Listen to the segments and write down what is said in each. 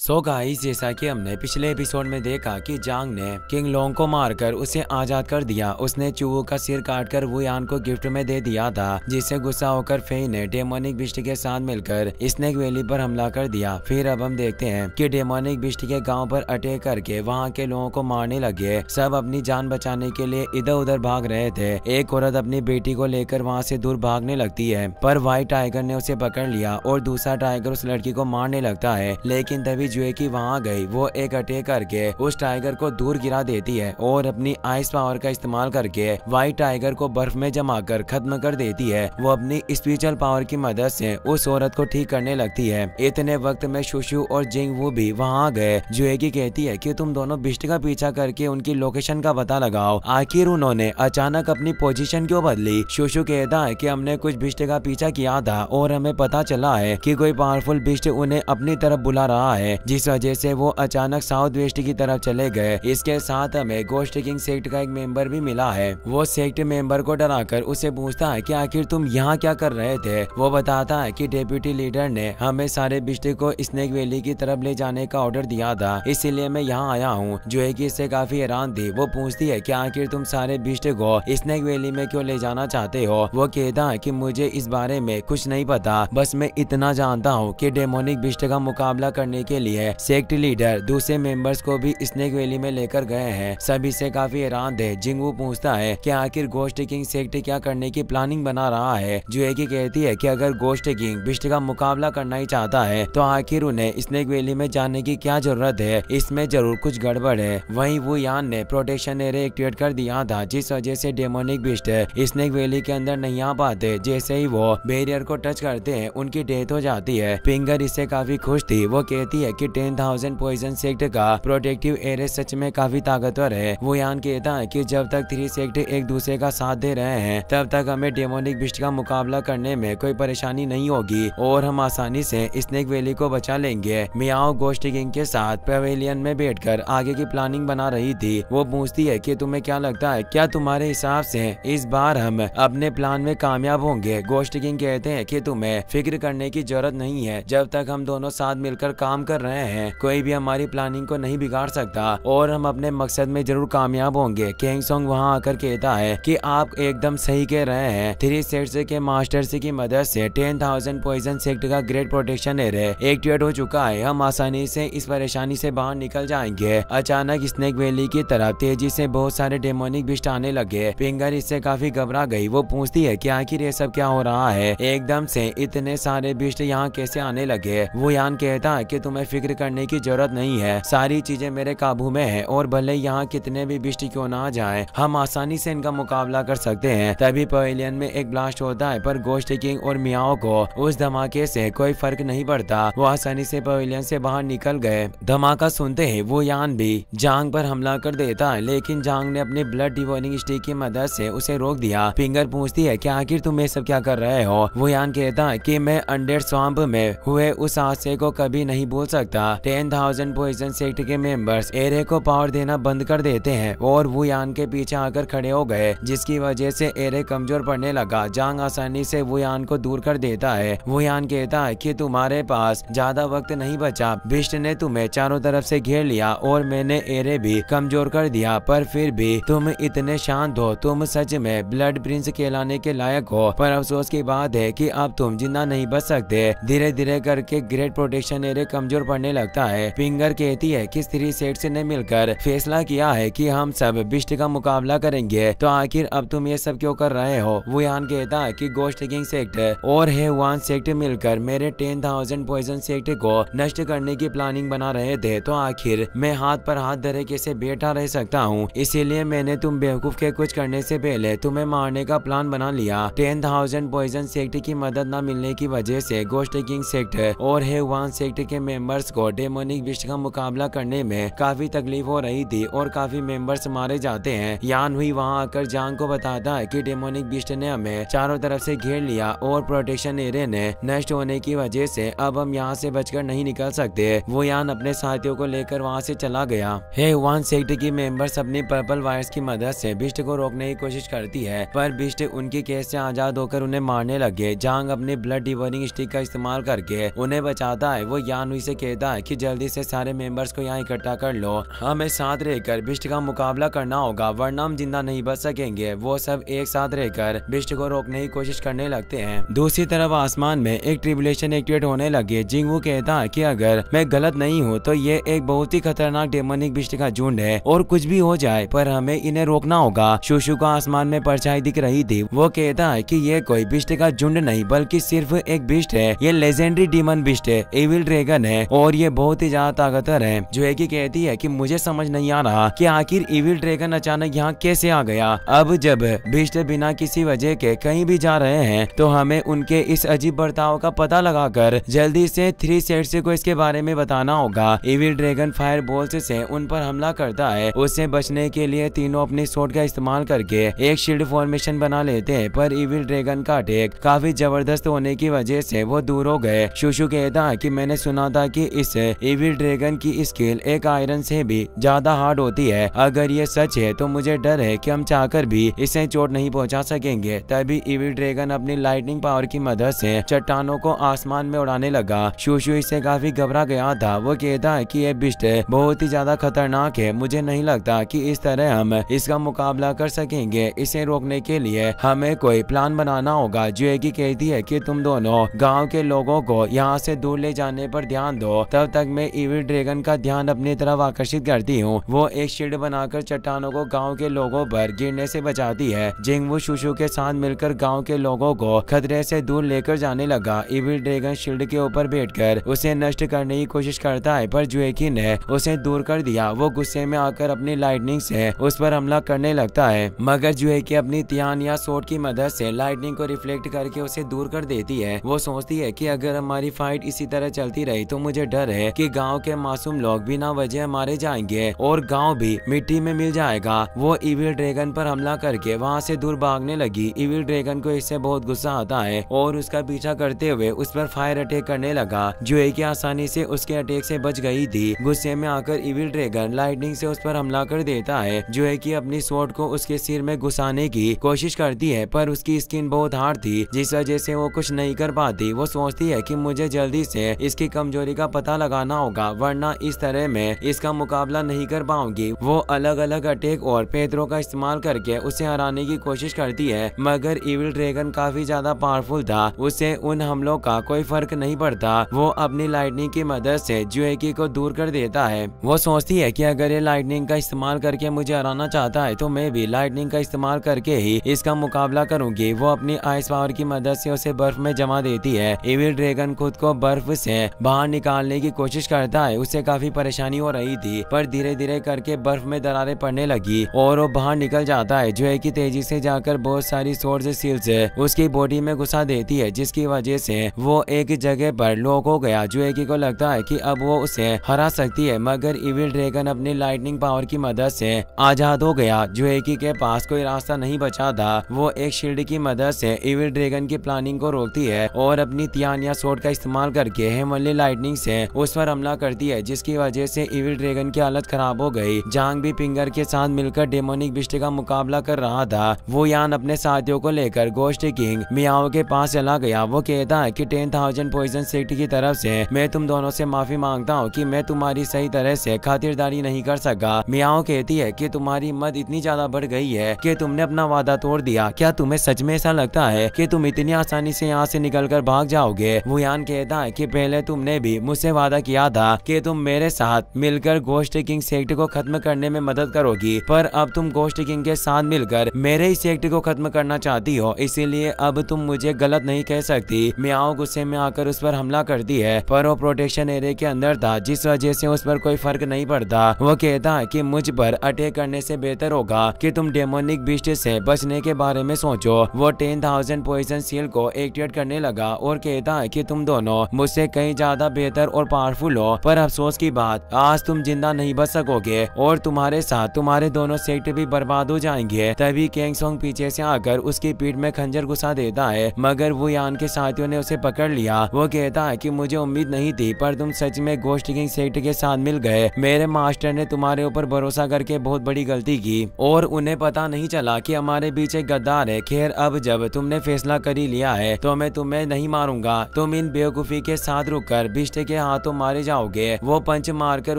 So guys, जैसा कि हमने पिछले एपिसोड में देखा कि जांग ने किंग लोंग को मारकर उसे आजाद कर दिया। उसने चूहो का सिर काटकर वुयान को गिफ्ट में दे दिया था, जिससे गुस्सा होकर फेई ने डेमोनिक बिस्ट के साथ मिलकर स्नेक वैली पर हमला कर दिया। फिर अब हम देखते हैं कि डेमोनिक बिस्ट के गांव पर अटैक करके वहां के लोगों को मारने लगे। सब अपनी जान बचाने के लिए इधर उधर भाग रहे थे। एक औरत अपनी बेटी को लेकर वहां से दूर भागने लगती है, पर व्हाइट टाइगर ने उसे पकड़ लिया और दूसरा टाइगर उस लड़की को मारने लगता है। लेकिन तभी जुए की वहां गई, वो एक अटैक करके उस टाइगर को दूर गिरा देती है और अपनी आइस पावर का इस्तेमाल करके व्हाइट टाइगर को बर्फ में जमाकर खत्म कर देती है। वो अपनी स्पिरिचुअल पावर की मदद से उस औरत को ठीक करने लगती है। इतने वक्त में शुशु और जिंग वू भी वहां गए। जुए की कहती है कि तुम दोनों बिस्ट का पीछा करके उनकी लोकेशन का पता लगाओ। आखिर उन्होंने अचानक अपनी पोजीशन क्यों बदली? शुशु कहता है कि हमने कुछ बिस्ट का पीछा किया था और हमें पता चला है कि कोई पावरफुल बिस्ट उन्हें अपनी तरफ बुला रहा है, जिस वजह से वो अचानक साउथ वेस्ट की तरफ चले गए। इसके साथ हमें गोस्ट किंग सेक्ट का एक मेंबर भी मिला है। वो सेक्ट मेंबर को डराकर उसे पूछता है कि आखिर तुम यहाँ क्या कर रहे थे? वो बताता है कि डेप्यूटी लीडर ने हमें सारे बिस्ट को स्नेक वैली की तरफ ले जाने का ऑर्डर दिया था, इसीलिए मैं यहाँ आया हूँ। जो है कि इससे काफी हैरान थी। वो पूछती है कि आखिर तुम सारे बिस्ट को स्नेक वैली में क्यों ले जाना चाहते हो? वो कहता है कि मुझे इस बारे में कुछ नहीं पता, बस मैं इतना जानता हूँ कि डेमोनिक बिस्ट का मुकाबला करने के लिए सेक्ट लीडर दूसरे मेंबर्स को भी स्नेक वैली में लेकर गए हैं। सभी से काफी हैरान थे। जिंगू पूछता है कि आखिर गोस्ट किंग सेक्ट क्या करने की प्लानिंग बना रहा है? जुएकी कहती है कि अगर गोस्ट किंग बिस्ट का मुकाबला करना ही चाहता है तो आखिर उन्हें स्नेक वैली में जाने की क्या जरूरत है? इसमें जरूर कुछ गड़बड़ है। वहीं वुयान ने प्रोटेक्शन एरिया एक्टिवेट कर दिया था, जिस वजह से डेमोनिक बिस्ट स्नेक वैली के अंदर नहीं आ पाते। जैसे ही वो बैरियर को टच करते हैं उनकी डेथ हो जाती है। फिंगर इससे काफी खुश थी। वो कहती है कि 10,000 पॉइजन सेक्ट का प्रोटेक्टिव एरिया सच में काफी ताकतवर है। वो यान कहता है कि जब तक 3 सेक्ट एक दूसरे का साथ दे रहे हैं तब तक हमें डेमोनिक बिस्ट का मुकाबला करने में कोई परेशानी नहीं होगी और हम आसानी से स्नेक वैली को बचा लेंगे। मियाओ गोस्ट किंग के साथ पवेलियन में बैठकर आगे की प्लानिंग बना रही थी। वो पूछती है कि तुम्हें क्या लगता है, क्या तुम्हारे हिसाब से इस बार हम अपने प्लान में कामयाब होंगे? गोस्ट किंग कहते हैं कि तुम्हें फिक्र करने की जरूरत नहीं है। जब तक हम दोनों साथ मिलकर काम कर रहे हैं कोई भी हमारी प्लानिंग को नहीं बिगाड़ सकता और हम अपने मकसद में जरूर कामयाब होंगे। किंग सोंग वहां आकर कहता है कि आप एकदम सही कह रहे हैं। 3 सेक्ट्स के मास्टर्स की मदद से 10,000 पॉइजन सेक्ट का ग्रेट प्रोटेक्शन एरिया एक्टिवेट हो चुका है। हम आसानी से इस परेशानी से बाहर निकल जाएंगे। अचानक स्नेक वैली की तरफ तेजी से बहुत सारे डेमोनिक बिस्ट आने लगे। फिंगर इससे काफी घबरा गई। वो पूछती है कि आखिर ये सब क्या हो रहा है? एकदम से इतने सारे बिस्ट यहाँ कैसे आने लगे? वो यान कहता है कि तुम्हें फिक्र करने की जरूरत नहीं है, सारी चीजें मेरे काबू में है और भले यहाँ कितने भी बिस्ट क्यों ना आ जाएं, हम आसानी से इनका मुकाबला कर सकते हैं। तभी पवेलियन में एक ब्लास्ट होता है, पर गोस्ट किंग और मियाओ को उस धमाके से कोई फर्क नहीं पड़ता। वो आसानी से पवेलियन से बाहर निकल गए। धमाका सुनते ही वो यान भी जांग पर हमला कर देता है, लेकिन जांग ने अपनी ब्लड डिवोनिंग स्टिक की मदद से उसे रोक दिया। फिंगर पूछती है कि आखिर तुम ये सब क्या कर रहे हो? वो यान कहता है कि मैं अंडर स्वाम्प में हुए उस हादसे को कभी नहीं भूल सकता। 10,000 पॉइजन सेक्ट के मेंबर्स एरे को पावर देना बंद कर देते हैं और वो यान के पीछे आकर खड़े हो गए, जिसकी वजह से एरे कमजोर पड़ने लगा। जांग आसानी से वो यान को दूर कर देता है। वो यान कहता है कि तुम्हारे पास ज्यादा वक्त नहीं बचा। बिस्ट ने तुम्हें चारों तरफ से घेर लिया और मैंने एरे भी कमजोर कर दिया, पर फिर भी तुम इतने शांत हो। तुम सच में ब्लड प्रिंस कहलाने के लायक हो, पर अफसोस की बात है कि अब तुम जिंदा नहीं बच सकते। धीरे धीरे करके ग्रेट प्रोटेक्शन एरिया कमजोर पड़ने लगता है। फिंगर कहती है कि 3 सेक्ट्स ने मिलकर फैसला किया है कि हम सब बिस्ट का मुकाबला करेंगे, तो आखिर अब तुम ये सब क्यों कर रहे हो? वो यान कहता है कि गोस्ट किंग सेक्ट और हेवान सेक्ट मिलकर मेरे 10,000 पॉइजन सेक्ट को नष्ट करने की प्लानिंग बना रहे थे, तो आखिर मैं हाथ पर हाथ धरे कैसे बैठा रह सकता हूँ? इसीलिए मैंने तुम बेवकूफ के कुछ करने से पहले तुम्हें मारने का प्लान बना लिया। 10,000 पॉइजन सेक्ट की मदद न मिलने की वजह से गोस्ट किंग सेक्ट और हेवान सेक्ट के मेंबर्स को डेमोनिक बिस्ट का मुकाबला करने में काफी तकलीफ हो रही थी और काफी मेंबर्स मारे जाते हैं। यान हुई वहां आकर जांग को बताता है कि डेमोनिक बिस्ट ने हमें चारों तरफ से घेर लिया और प्रोटेक्शन एरिया ने नष्ट होने की वजह से अब हम यहाँ से बचकर नहीं निकल सकते। वो यान अपने साथियों को लेकर वहाँ से चला गया। हेवान सेक्ट की मेंबर्स अपनी पर्पल वायर्स की मदद से बिस्ट को रोकने की कोशिश करती है, पर बिस्ट उनकी केस से आजाद होकर उन्हें मारने लगे। जांग अपनी ब्लड डिवोनिंग स्टिक का इस्तेमाल करके उन्हें बचाता है। वो यान हुई से कहता है कि जल्दी से सारे मेंबर्स को यहाँ इकट्ठा कर लो, हमें साथ रहकर बिस्ट का मुकाबला करना होगा वरना हम जिंदा नहीं बच सकेंगे। वो सब एक साथ रहकर बिस्ट को रोकने की कोशिश करने लगते हैं। दूसरी तरफ आसमान में एक ट्रिबुलेशन एक्टिवेट होने लगे। जिंगवू कहता है कि अगर मैं गलत नहीं हूँ तो ये एक बहुत ही खतरनाक डेमोनिक बिस्ट का झुंड है और कुछ भी हो जाए पर हमें इन्हें रोकना होगा। शुशु को आसमान में परछाई दिख रही थी। वो कहता है कि ये कोई बिस्ट का झुंड नहीं बल्कि सिर्फ एक बिस्ट है। ये लेजेंडरी डीमन बिस्ट है, एविल ड्रैगन है और ये बहुत ही ज्यादा ताकतवर है। जुएकी कहती है कि मुझे समझ नहीं आ रहा कि आखिर एविल ड्रैगन अचानक यहाँ कैसे आ गया। अब जब बिस्ट बिना किसी वजह के कहीं भी जा रहे हैं तो हमें उनके इस अजीब बर्ताव का पता लगाकर जल्दी से 3 सेट्स को इसके बारे में बताना होगा। एविल ड्रैगन फायर बॉल्स से उन पर हमला करता है। उससे बचने के लिए तीनों अपनी स्वॉर्ड का इस्तेमाल करके एक शील्ड फॉर्मेशन बना लेते हैं पर एविल ड्रैगन का अटैक काफी जबरदस्त होने की वजह से वो दूर हो गए। शुशु कहता है कि मैंने सुना था कि इस एविल ड्रैगन की स्किल एक आयरन से भी ज्यादा हार्ड होती है। अगर ये सच है तो मुझे डर है कि हम चाहकर भी इसे चोट नहीं पहुंचा सकेंगे। तभी एविल ड्रैगन अपनी लाइटनिंग पावर की मदद से चट्टानों को आसमान में उड़ाने लगा। शुशु इससे काफी घबरा गया था। वो कहता है कि ये बिस्ट बहुत ही ज्यादा खतरनाक है, मुझे नहीं लगता कि इस तरह हम इसका मुकाबला कर सकेंगे। इसे रोकने के लिए हमें कोई प्लान बनाना होगा। जुएकी कहती है कि तुम दोनों गांव के लोगों को यहाँ से दूर ले जाने पर ध्यान दो, तब तक मैं एविल ड्रैगन का ध्यान अपनी तरफ आकर्षित करती हूँ। वो एक शील्ड बनाकर चट्टानों को गांव के लोगों पर गिरने से बचाती है। जिंगवू शुशु के साथ मिलकर गांव के लोगों को खतरे से दूर लेकर जाने लगा। एविल ड्रैगन शील्ड के ऊपर बैठकर उसे नष्ट करने की कोशिश करता है पर जुएकी ने उसे दूर कर दिया। वो गुस्से में आकर अपनी लाइटनिंग से उस पर हमला करने लगता है मगर जुएकी अपनी तियान या सोट की मदद से लाइटनिंग को रिफ्लेक्ट करके उसे दूर कर देती है। वो सोचती है कि अगर हमारी फाइट इसी तरह चलती रही तो मुझे डर है कि गांव के मासूम लोग बिना वजह मारे जाएंगे और गांव भी मिट्टी में मिल जाएगा। वो इविल ड्रैगन पर हमला करके वहां से दूर भागने लगी। इविल ड्रैगन को इससे बहुत गुस्सा आता है और उसका पीछा करते हुए उस पर फायर अटैक करने लगा। जुएकी आसानी से उसके अटैक से बच गई थी। गुस्से में आकर इविल ड्रैगन लाइटनिंग से उस पर हमला कर देता है। जुएकी अपनी स्वॉर्ड को उसके सिर में घुसाने की कोशिश करती है पर उसकी स्किन बहुत हार्ड थी जिस वजह से वो कुछ नहीं कर पाती। वो सोचती है कि मुझे जल्दी से इसकी कमजोरी का पता लगाना होगा वरना इस तरह मैं इसका मुकाबला नहीं कर पाऊंगी। वो अलग अलग अटैक और पैतरों का इस्तेमाल करके उसे हराने की कोशिश करती है मगर इविल ड्रैगन काफी ज्यादा पावरफुल था, उसे उन हमलों का कोई फर्क नहीं पड़ता। वो अपनी लाइटनिंग की मदद से जुएकी को दूर कर देता है। वो सोचती है कि अगर ये लाइटनिंग का इस्तेमाल करके मुझे हराना चाहता है तो मैं भी लाइटनिंग का इस्तेमाल करके ही इसका मुकाबला करूंगी। वो अपनी आइस पावर की मदद से उसे बर्फ में जमा देती है। एविल ड्रैगन खुद को बर्फ से बाहर निकालने की कोशिश करता है। उसे काफी परेशानी हो रही थी पर धीरे धीरे करके बर्फ में दरारें पड़ने लगी और वो बाहर निकल जाता है। जुएकी तेजी से जाकर बहुत सारी स्वॉर्ड सील्स उसकी बॉडी में घुसा देती है जिसकी वजह से वो एक जगह पर लॉक हो गया। जुएकी को लगता है कि अब वो उसे हरा सकती है मगर इविल ड्रैगन अपनी लाइटनिंग पावर की मदद से आजाद हो गया। जुएकी के पास कोई रास्ता नहीं बचा था। वो एक शील्ड की मदद से इविल ड्रैगन की प्लानिंग को रोकती है और अपनी तियान या स्वॉर्ड का इस्तेमाल करके हेमनली लाइटनिंग से उस पर हमला करती है जिसकी वजह से इविल ड्रैगन की हालत खराब हो गई। जांग भी पिंगर के साथ मिलकर डेमोनिक बिस्ट का मुकाबला कर रहा था। वो यान अपने साथियों को लेकर गोस्ट किंग मियाओ के पास चला गया। वो कहता है कि 10,000 पॉइजन सेक्ट की तरफ से मैं तुम दोनों से माफी मांगता हूँ कि मैं तुम्हारी सही तरह से खातिरदारी नहीं कर सका। मियाओ कहती है कि तुम्हारी हिम्मत इतनी ज्यादा बढ़ गई है कि तुमने अपना वादा तोड़ दिया। क्या तुम्हें सच में ऐसा लगता है कि तुम इतनी आसानी से यहाँ से निकलकर भाग जाओगे? वो यान कहता है कि पहले तुमने भी मुझसे वादा किया था कि तुम मेरे साथ मिलकर गोस्ट किंग सेक्ट को खत्म करने में मदद करोगी, पर अब तुम गोस्ट किंग के साथ मिलकर मेरे ही सेक्ट को खत्म करना चाहती हो, इसीलिए अब तुम मुझे गलत नहीं कह सकती। मियाओ गुस्से में आकर उस पर हमला करती है पर वो प्रोटेक्शन एरिया के अंदर था जिस वजह से उस पर कोई फर्क नहीं पड़ता। वो कहता है कि मुझ पर अटैक करने से बेहतर होगा कि तुम डेमोनिक बीस्ट से बचने के बारे में सोचो। वो 10,000 पॉइजन सील को एक्टिवेट करने लगा और कहता है कि तुम दोनों मुझसे कहीं ज्यादा बेहतर और पावरफुल हो, पर अफसोस की बात आज तुम जिंदा नहीं बच सकोगे और तुम्हारे साथ तुम्हारे दोनों सेक्ट भी बर्बाद हो जाएंगे। तभी कैंगसोंग पीछे से आकर उसकी पीठ में खंजर घुसा देता है मगर वो यान के साथियों ने उसे पकड़ लिया। वो कहता है कि मुझे उम्मीद नहीं थी पर तुम सच में गोस्ट किंग सेक्ट के साथ मिल गए। मेरे मास्टर ने तुम्हारे ऊपर भरोसा करके बहुत बड़ी गलती की और उन्हें पता नहीं चला कि हमारे बीच एक गद्दार है। खैर अब जब तुमने फैसला कर ही लिया है तो मैं तुम्हें नहीं मारूंगा। तुम इन बेवकूफी के साथ रुककर बिस्ट के हाथों मारे जाओगे। वो पंच मारकर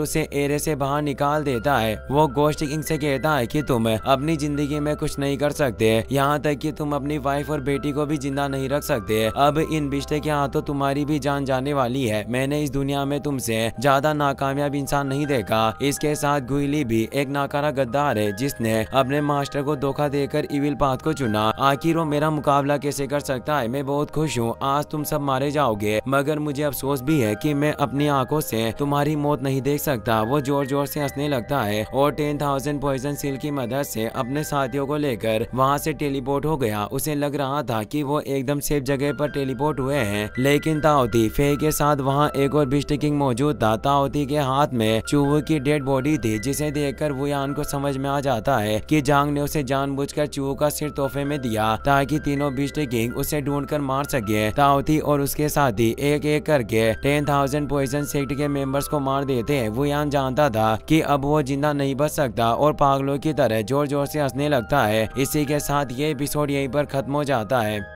उसे एरिया से बाहर निकाल देता है। वो गोस्ट किंग से कहता है कि तुम अपनी जिंदगी में कुछ नहीं कर सकते, यहाँ तक कि तुम अपनी वाइफ और बेटी को भी जिंदा नहीं रख सकते। अब इन बिस्टे के हाथों तुम्हारी भी जान जाने वाली है। मैंने इस दुनिया में तुमसे ज्यादा नाकामयाब इंसान नहीं देखा। इसके साथ गुइली भी एक नाकारा गद्दार है जिसने अपने मास्टर को धोखा देकर इविल पाथ को चुना। आखिर वो मेरा मुकाबला कैसे कर सकता है। मैं बहुत खुश हूँ, आज तुम सब मारे जाओगे, मगर मुझे अफसोस भी है कि मैं अपनी आंखों से तुम्हारी मौत नहीं देख सकता। वो जोर जोर से हंसने लगता है और 10,000 पॉइजन सील की मदद से अपने साथियों को लेकर वहाँ से टेलीपोर्ट हो गया। उसे लग रहा था कि वो एकदम सेफ जगह पर टेलीपोर्ट हुए हैं, लेकिन ताओती फे के साथ वहाँ एक और बिस्ट किंग मौजूद था। ताओती के हाथ में चूवू की डेड बॉडी थी, जिसे देखकर वुयान को समझ में आ जाता है कि जांग ने उसे जानबूझकर चूवू का सिर तोहफे में दिया ताकि तीनों बिस्ट किंग उसे ढूंढकर मार सके। ताओती और उसके साथी एक एक करके 10,000 पॉइजन सेक्ट के मेंबर्स को मार देते हैं। वुयान जानता था कि अब वो जिंदा नहीं बच सकता और पागलों की तरह जोर जोर से हंसने लगता है। इसी के साथ ये एपिसोड यहीं पर खत्म हो जाता है।